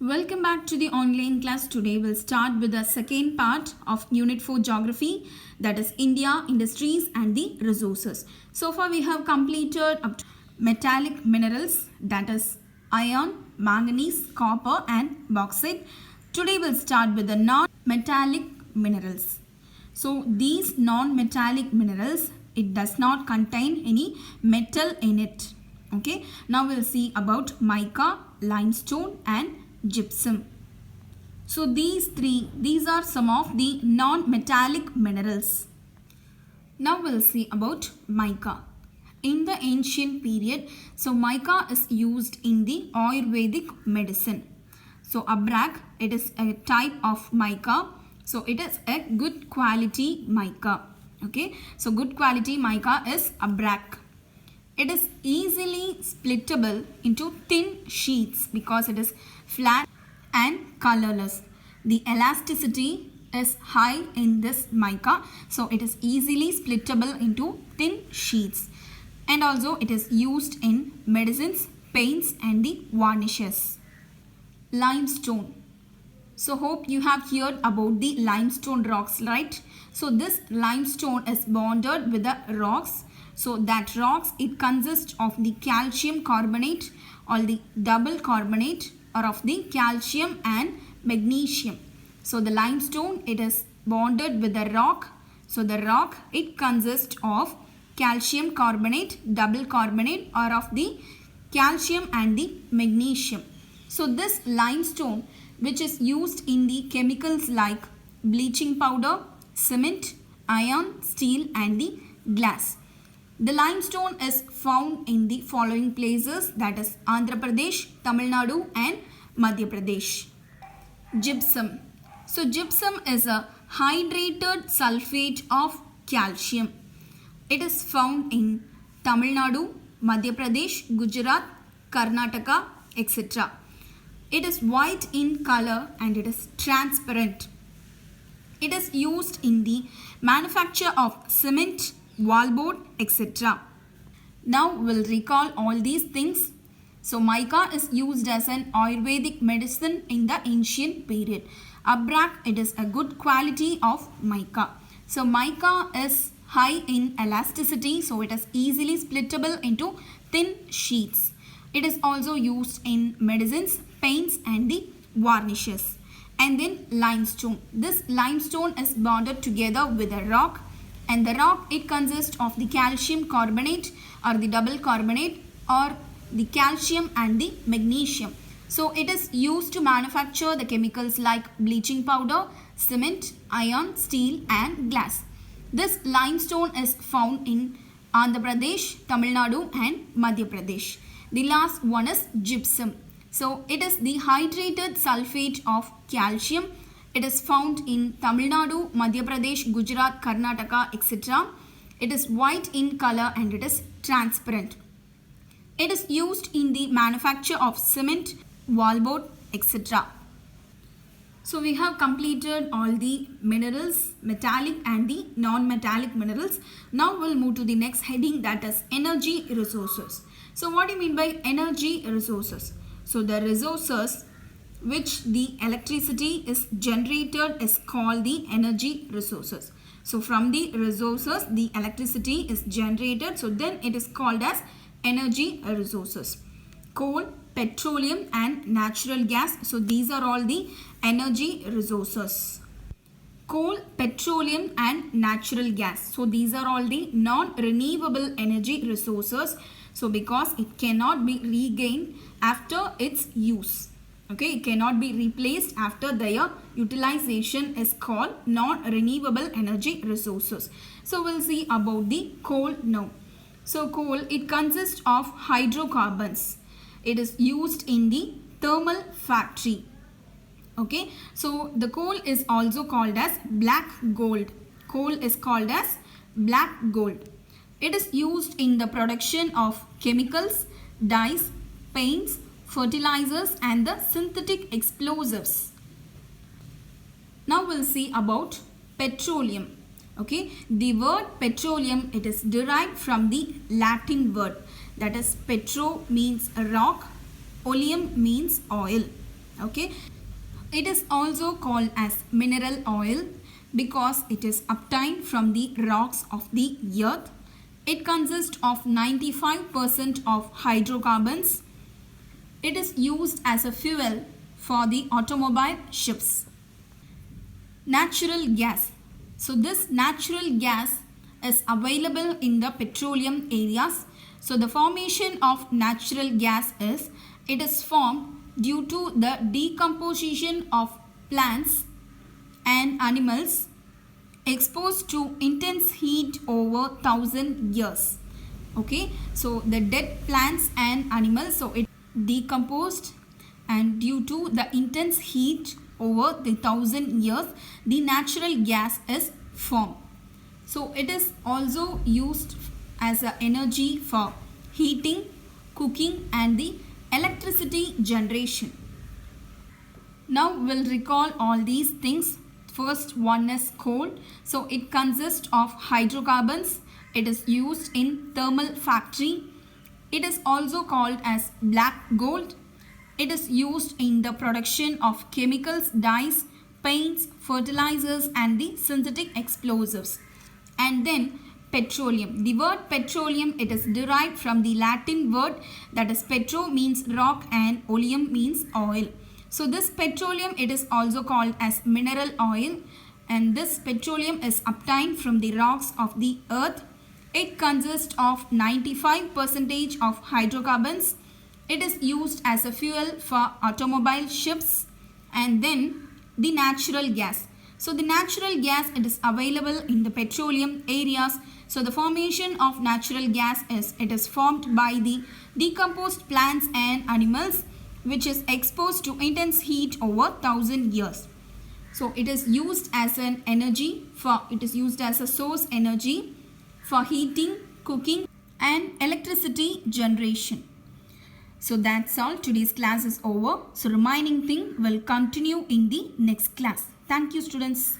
Welcome back to the online class. Today we'll start with the second part of Unit 4 Geography, that is India, Industries and the Resources. So far we have completed up to metallic minerals, that is iron, manganese, copper and bauxite. Today we'll start with the non-metallic minerals. So these non-metallic minerals, it does not contain any metal in it. Okay, now we'll see about mica, limestone and gypsum. So these are some of the non-metallic minerals. Now we'll see about mica. In the ancient period, so mica is used in the Ayurvedic medicine. So abrak, it is a type of mica. So it is a good quality mica. Okay, so good quality mica is abrak. It is easily splittable into thin sheets because it is flat and colorless. The elasticity is high in this mica, so it is easily splittable into thin sheets. And also it is used in medicines, paints and the varnishes. Limestone. So hope you have heard about the limestone rocks, right? So this limestone is bonded with the rocks. So that rocks, it consists of the calcium carbonate or the double carbonate or of the calcium and magnesium. So the limestone, it is bonded with the rock. So the rock, it consists of calcium carbonate, double carbonate or of the calcium and the magnesium. So this limestone, which is used in the chemicals like bleaching powder, cement, iron, steel and the glass. The limestone is found in the following places, that is Andhra Pradesh, Tamil Nadu and Madhya Pradesh. Gypsum. So gypsum is a hydrated sulfate of calcium. It is found in Tamil Nadu, Madhya Pradesh, Gujarat, Karnataka, etc. It is white in color and it is transparent. It is used in the manufacture of cement, wallboard, etc. Now we'll recall all these things. So mica is used as an Ayurvedic medicine in the ancient period. Abrak, it is a good quality of mica. So mica is high in elasticity, so it is easily splittable into thin sheets. It is also used in medicines, paints and the varnishes. And then limestone. This limestone is bonded together with a rock. And the rock, it consists of the calcium carbonate or the double carbonate or the calcium and the magnesium. So it is used to manufacture the chemicals like bleaching powder, cement, iron, steel and glass. This limestone is found in Andhra Pradesh, Tamil Nadu and Madhya Pradesh. The last one is gypsum. So it is the hydrated sulfate of calcium. It is found in Tamil Nadu, Madhya Pradesh, Gujarat, Karnataka, etc. It is white in color and it is transparent. It is used in the manufacture of cement, wallboard, etc. So we have completed all the minerals, metallic and the non-metallic minerals. Now we'll move to the next heading, that is energy resources. So what do you mean by energy resources? So the resources which the electricity is generated is called the energy resources. So from the resources the electricity is generated, so then it is called as energy resources. Coal, petroleum and natural gas, so these are all the energy resources. Coal, petroleum and natural gas, so these are all the non-renewable energy resources. So because it cannot be regained after its use. Okay, it cannot be replaced after their utilization is called non-renewable energy resources. So we'll see about the coal now. So coal, it consists of hydrocarbons. It is used in the thermal factory. Okay, so the coal is also called as black gold. Coal is called as black gold. It is used in the production of chemicals, dyes, paints, fertilizers and the synthetic explosives. Now we'll see about petroleum. Okay, the word petroleum, it is derived from the Latin word, that is petro means rock, oleum means oil. Okay. It is also called as mineral oil because it is obtained from the rocks of the earth. It consists of 95% of hydrocarbons. It is used as a fuel for the automobile ships. Natural gas. So this natural gas is available in the petroleum areas. So the formation of natural gas is, it is formed due to the decomposition of plants and animals exposed to intense heat over 1000 years. Okay, so the dead plants and animals, so it decomposed, and due to the intense heat over the 1000 years, the natural gas is formed. So it is also used as an energy for heating, cooking and the electricity generation. Now we'll recall all these things. First one is coal. So it consists of hydrocarbons. It is used in thermal factory. It is also called as black gold. It is used in the production of chemicals, dyes, paints, fertilizers and the synthetic explosives. And then petroleum. The word petroleum, it is derived from the Latin word that is petro means rock and oleum means oil. So this petroleum, it is also called as mineral oil, and this petroleum is obtained from the rocks of the earth. It consists of 95% of hydrocarbons. It is used as a fuel for automobile ships. And then the natural gas. So the natural gas, it is available in the petroleum areas. So the formation of natural gas is, it is formed by the decomposed plants and animals which is exposed to intense heat over 1000 years. So it is used as an energy for, it is used as a source energy for heating, cooking and electricity generation. So that's all. Today's class is over. So remaining thing will continue in the next class. Thank you students.